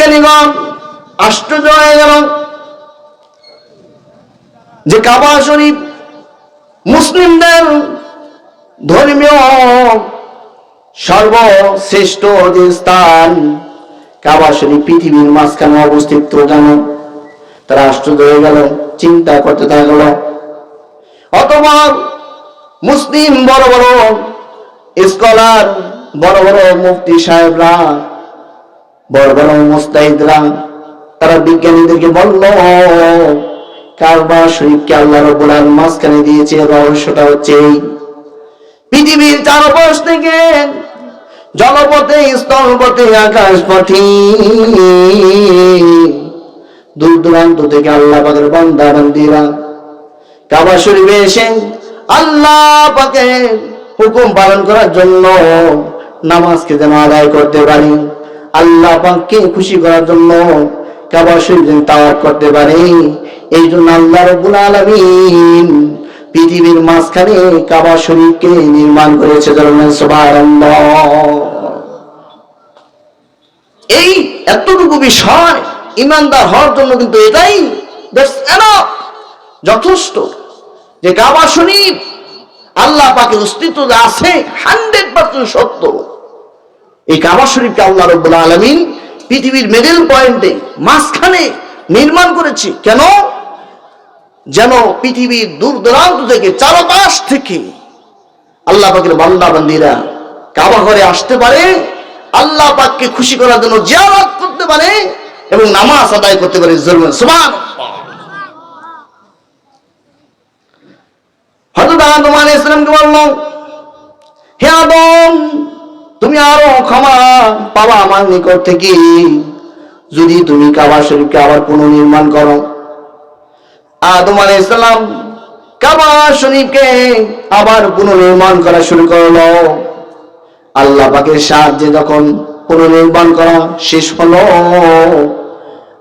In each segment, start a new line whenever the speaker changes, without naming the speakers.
বিজ্ঞানীগণ আশ্চর্য হয়ে গেল যে কাবা শরীফ মুসলিমদের ধর্মীয় সর্বশ্রেষ্ঠ যে স্থান কাবা শরীফ পৃথিবীর মাঝখানে অবস্থিত জানো। তারা আশ্চর্য হয়ে গেল, চিন্তা করতে থাকল। অথবা মুসলিম বড় বড় স্কলার, বড় বড় মুফতি সাহেবরা, বড় বড় মুস্তাহিদরা তারা বিজ্ঞানীদেরকে বলল কাবা শরীফকে আল্লাহ রাব্বুল আলামিন মাঝখানে দিয়েছে। রহস্যটা হচ্ছে পৃথিবীর চারপাশ থেকে জলপথে, স্থলপথে, আকাশপথে দূর দূরান্ত থেকে আল্লাহ পাকের বান্দা বান্দীরা কাবা শরীফে এসে আল্লাহ পাকের হুকুম পালন করার জন্য নামাজকে যেন আদায় করতে পারি, আল্লাহ পাককে খুশি করার জন্য কাবা শরীফ যেন তাওয়াফ করতে পারে, এই জন্য আল্লাহ রাব্বুল আলামিন পৃথিবীর মাঝখানে কাবা শরীফকে নির্মাণ করেছে। সুবহানাল্লাহ। এই এতটুকু বিষয় ইমানদার হওয়ার জন্য কিন্তু এটাই যথেষ্ট যে কাবা শরীফ আল্লাহ পাকের অস্তিত্ব আছে 100% সত্য। এই কাবা শরীফকে আল্লাহ রাব্বুল আলামিন পৃথিবীর মিডল পয়েন্টে মাঝখানে নির্মাণ করেছে। কেন? যেন পৃথিবীর দূর দূরান্ত থেকে, চারপাশ থেকে আল্লাহ পাকের বান্দা বান্দীরা কাবা ঘরে আসতে পারে, আল্লাহ পাককে খুশি করার জন্য জিয়ারত করতে পারে এবং নামাজ আদায় করতে পারে। সুবহানাল্লাহ। হযরত আদম আলাইহিস সালামকে বলল, হে আদম, তুমি আরো ক্ষমা পাবা আমার নিকট থেকে যদি তুমি কাবা শরীফকে আবার পুনর্নির্মাণ করো। আদম আলাইহিস সালাম কাবা শরীফকে আবার পুনর্নির্মাণ করা শুরু করলো। আল্লাহ পাকের সাহায্যে যখন পুনর্নির্মাণ করা শেষ হলো,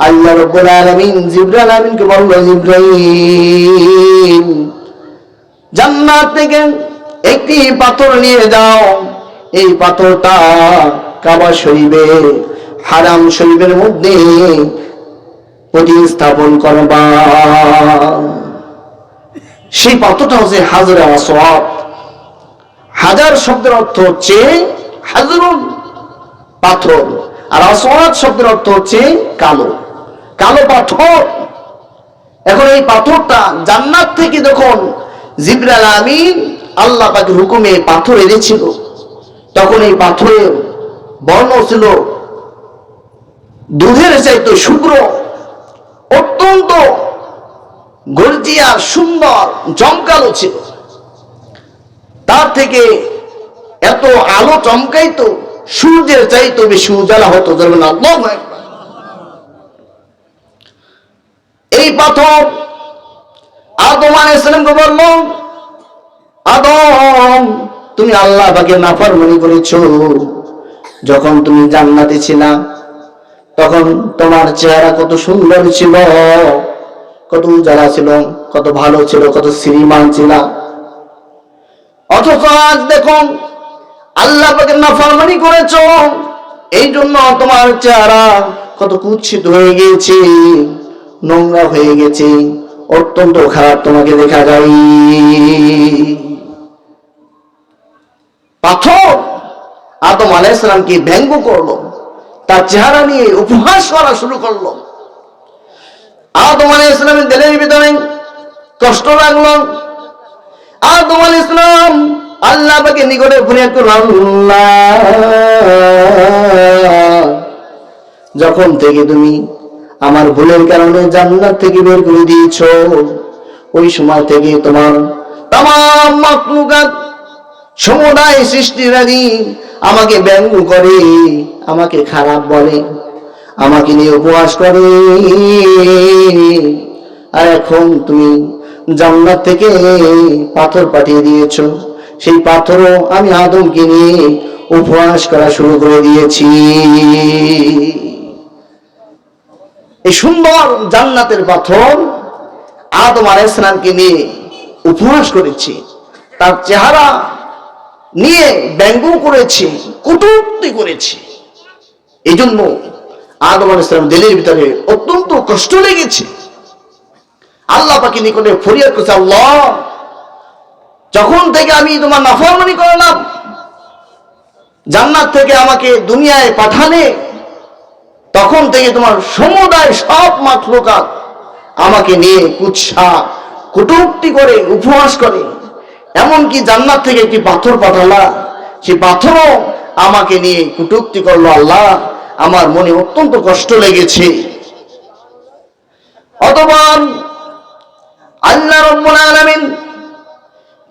আল্লাহ রাব্বুল আলামিন জিবরাইল আমিনকে বলল, জিবরাইল জান্নাত থেকে একটি পাথর নিয়ে যাও, এই পাথরটা কাবা শরীফে হারাম শরীফের মধ্যে প্রতিস্থাপন করবা। সেই পাথরটা হচ্ছে হাজরে আসওয়াদ। হাজার শব্দের অর্থ হচ্ছে হাজরুন, পাথর, আর আসওয়াদ শব্দের অর্থ হচ্ছে কালো, কালো পাথর। এখন এই পাথরটা জান্নাত থেকে যখন জিবরাইল আমিন আল্লাহ পাকের হুকুমে পাথর এনেছিল, তখন এই পাথরের বর্ণ ছিল দুধের চাইতে শুভ্র, অত্যন্ত গর্জিয়াস, সুন্দর, জমকালো ছিল। তার থেকে এত আলো চমকাইতো, সূর্যের চাইতে বেশি উজালা হতো। আল্লাহু আকবার। এই পাথর আদম আলাইহিস সালামকে বলল, আদম, তুমি আল্লাহ পাকের নাফরমানি করেছো। যখন তুমি জান্নাতে ছিলা তখন তোমার চেহারা কত সুন্দর ছিল, কত উজালা ছিল, কত ভালো ছিল, কত শ্রীমান ছিল। অথচ আজ দেখো আল্লাহ পাকের নাফরমানি করেছো, এই জন্য তোমার চেহারা কত কুৎসিত হয়ে গেছে, নোংরা হয়ে গেছে, অত্যন্ত খারাপ তোমাকে দেখা যায়। পাথর আদম আলাইহিস সালামকে ব্যঙ্গ করলো, তার চেহারা নিয়ে উপহাস করা শুরু করলো। আদম আলাইহিস সালামের দিলের ভিতরে কষ্ট লাগলো। আদম আলাইহিস সালাম আল্লাহ পাকের নিকটে ফরিয়াদ করলেন, আল্লাহ, যখন থেকে তুমি আমার ভুলের কারণে জান্নাত থেকে বের করে দিয়েছো, ওই সময় থেকে তোমার তামাম মাখলুকাত, সমুদায় সৃষ্টিরাজি আমাকে ব্যঙ্গ করে, আমাকে খারাপ বলে, আমাকে নিয়ে উপহাস করে। আর এখন তুমি জান্নাত থেকে পাথর পাঠিয়ে দিয়েছো, সেই পাথরও আমি আদমকে নিয়ে উপহাস করা শুরু করে দিয়েছি। এই সুন্দর জান্নাতের পাথর আদম আলাইহিস সালামকে নিয়ে উপহাস করেছি, তার চেহারা নিয়ে ব্যঙ্গ করেছি, কটূক্তি করেছি। এই জন্য আদম আলাইহিস সালাম দিলের ভিতরে অত্যন্ত কষ্ট লেগেছে। আল্লাহ পাকের নিকটে ফরিয়াদ করছে, আল্লাহ যখন থেকে আমি তোমার নাফরমানি করলাম, জান্নাত থেকে আমাকে দুনিয়ায় পাঠালে, তখন থেকে তোমার সমুদায় সব মাখলুকাত আমাকে নিয়ে কুৎসা কটূক্তি করে, উপহাস করে। এমনকি জান্নাত থেকে একটি পাথর পাঠালা, সেই পাথরও আমাকে নিয়ে কটূক্তি করলো। আল্লাহ আমার মনে অত্যন্ত কষ্ট লেগেছে। অতঃপর আল্লাহ রাব্বুল আলামিন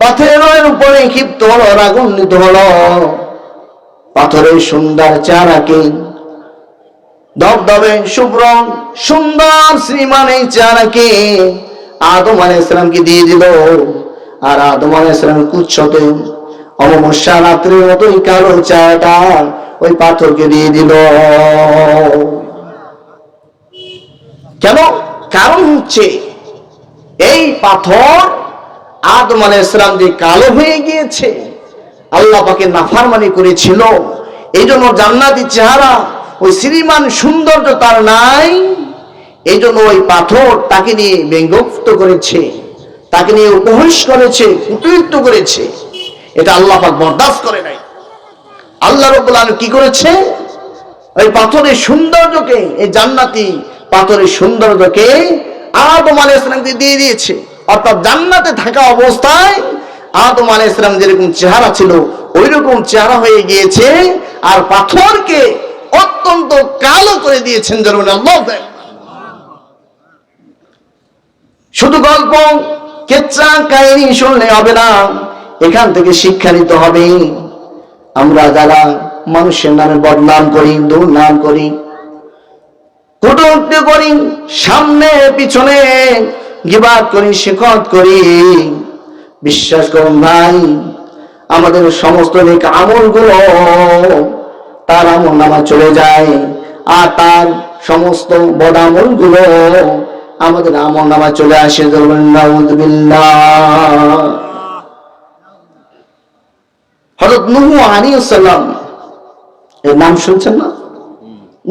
পাথরের উপরে ক্ষিপ্ত হলো, রাগান্বিত হলো। পাথরের সুন্দর চেহারাকে, ধবধবে শুভ্র সুন্দর শ্রীমান এই চেহারাকে আদম আলাইহিস সালামকে দিয়ে দিল। আর আদম আলাইহিস সালামের কুৎসতে অমাবস্যা রাত্রির মতোই কালো চেহারাটা ওই পাথরকে দিয়ে দিল। কেন? কারণ হচ্ছে এই পাথর আদম আলাইহিস সালাম যে কালো হয়ে গিয়েছে, আল্লাহ পাকের নাফরমানি করেছিল, এই জন্য জান্নাতি চেহারা, ওই শ্রীমান সৌন্দর্য তার নাই। এই জন্য ওই পাথর তাকে নিয়ে ব্যঙ্গোক্ত করেছে, তাকে নিয়ে উপহাস করেছে, কটূক্তি করেছে। এটা আল্লাহ পাক বরদাস্ত করে নাই। আল্লাহ রাব্বুল আলামিন কি করেছে? ওই পাথরের সৌন্দর্যকে, এই জান্নাতি পাথরের সৌন্দর্যকে আদম আলাইহিস সালামকে দিয়ে দিয়েছে। অর্থাৎ জান্নাতে থাকা অবস্থায় আদম আলাইহিস সালাম যেরকম চেহারা ছিল ওই রকম চেহারা হয়ে গিয়েছে, আর পাথরকে অত্যন্ত কালো করে দিয়েছেন। যেমন আল্লাহ, শুধু গল্প কেচ্ছা কাহিনী শুনলে হবে না, এখান থেকে শিক্ষা নিতে হবে। আমরা যারা মানুষের নামে বদনাম করি, দুর্নাম করি, কটূক্তি করি, সামনে পিছনে গীবাত করি, শিকত করি, বিশ্বাস করুন ভাই, আমাদের সমস্ত নেক আমলগুলো তার আমলনামায় চলে যায়, আর তার সমস্ত বদ আমলগুলো আমাদের আমলনামায় চলে আসে। নাউযুবিল্লাহ। হযরত নূহ আলাইহিস সালাম এর নাম শুনছেন না?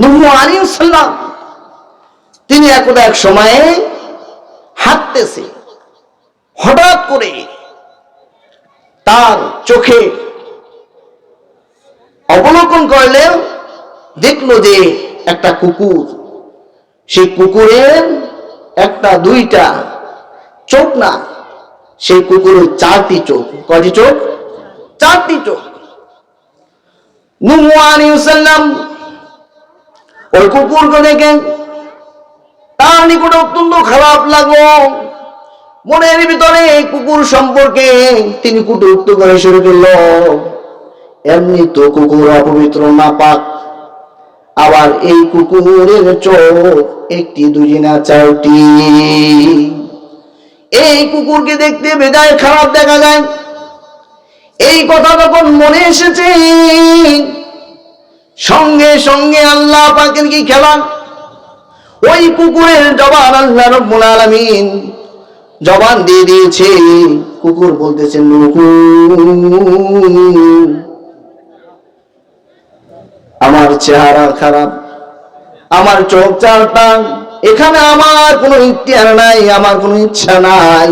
নূহ আলাইহিস সালাম তিনি একদা এক সময়ে হাঁটতেছে, হঠাৎ করে তার চোখে অবলোকন করলে দেখলো যে একটা কুকুর, সেই কুকুরের একটা দুইটা চোখ না, সেই কুকুরের চারটি চোখ। কয়টি চোখ? চারটি চোখ। নূহ আলাইহিস সালাম ওই কুকুরকে দেখে তার নিকটে অত্যন্ত খারাপ লাগলো। মনের ভিতরে এই কুকুর সম্পর্কে তিনি কটূক্তি করে শুরু করল। এমনি তো কুকুর অপবিত্র, নাপাক, আবার এই কুকুরের চোখ একটি, দুটি না, চারটি। এই কুকুরকে দেখতে বেজায় খারাপ দেখা যায়। এই কথা যখন মনে এসেছে, সঙ্গে সঙ্গে আল্লাহ পাকের কি খেলা, ওই কুকুরের জবান আল্লাহ রাব্বুল আলামিন জবান দিয়ে দিয়েছে। কুকুর বলতেছে, নূহ আমার চেহারা খারাপ, আমার চোখ চারটা, এখানে আমার কোনো ইখতিয়ার নাই, আমার কোনো ইচ্ছা নাই।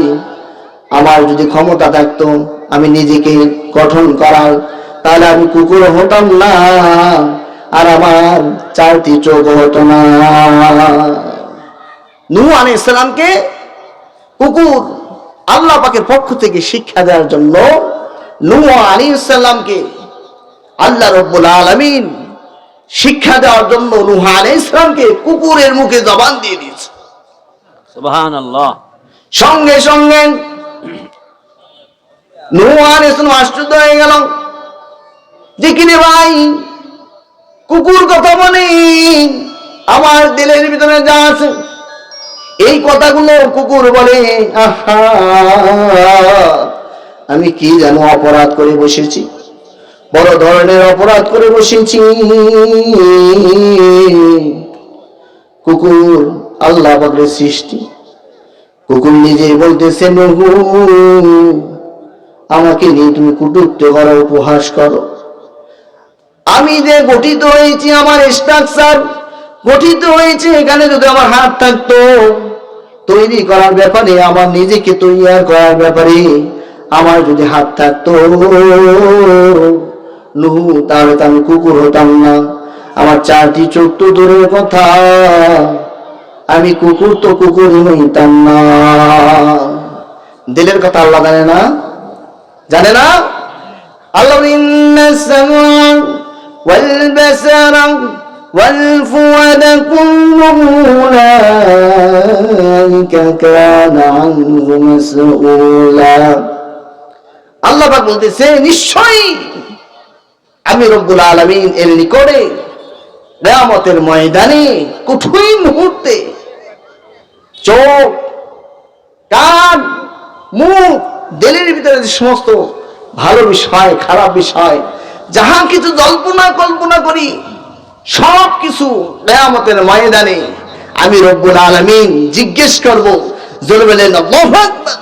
আমার যদি ক্ষমতা থাকতো আমি নিজেকে গঠন করার, তাহলে আমি কুকুর হতাম না, আর আমার চারটি চোখ হতো না। নূহ আলাইহিস সালামকে কুকুর আল্লাহ পাকের পক্ষ থেকে শিক্ষা দেওয়ার জন্য নূহ আলাইহিস সালামকে আল্লাহ রাব্বুল আলামিন শিক্ষা দেওয়ার জন্য নূহ আলাইহিস সালামকে কুকুরের মুখে জবান দিয়ে দিয়েছে।
সুবহানাল্লাহ।
সঙ্গে সঙ্গে নূহ আলাইহিস সালাম আশ্চর্য হয়ে গেল যে কিনে ভাই কুকুর কথা বলে আমার দিলের ভিতরে যা আছে এই কথাগুলো কুকুর বলে। আহা, আমি কি যেন অপরাধ করে বসেছি, বড় ধরনের অপরাধ করে বসেছি। কুকুর আল্লাহ পাকের সৃষ্টি, কুকুর নিজেই বলতেছে, নূহ আমাকে নিয়ে তুমি কটূক্তি করো, উপহাস করো। আমি যে গঠিত হয়েছি, আমার স্ট্রাকচার, গঠিত হয়েছে, এখানে যদি আমার হাত থাকতো তৈরি করার ব্যাপারে, আমার নিজেকে তৈরি করার ব্যাপারে আমার যদি হাত থাকতো, নুহু তাহলে তো আমি কুকুর হতাম না। আমার 4টি চোখ তো দূরের কথা, আমি কুকুর তো কুকুরই হইতাম না। দিলের কথা আল্লাহ জানে না? জানে না? আল্লাহ ইন্নাস সামআ ওয়াল বাসারা ওয়াল ফুআদা কুল্লু উলাইকা কানা আনহু মাসউলা। আল্লাহ পাক বলতেছে, নিশ্চয়ই আমি রব্বুল আলামিন এর নিকটে কিয়ামতের ময়দানে কঠিন মুহূর্তে চোখ, কান, মুখ, দিলের ভিতরে যে সমস্ত ভালো বিষয়, খারাপ বিষয়, যাহা কিছু কল্পনা করি, সব কিছু কিয়ামতের ময়দানে আমি রব্বুল আলামিন জিজ্ঞেস করব। জোরে বলেন আল্লাহু আকবার।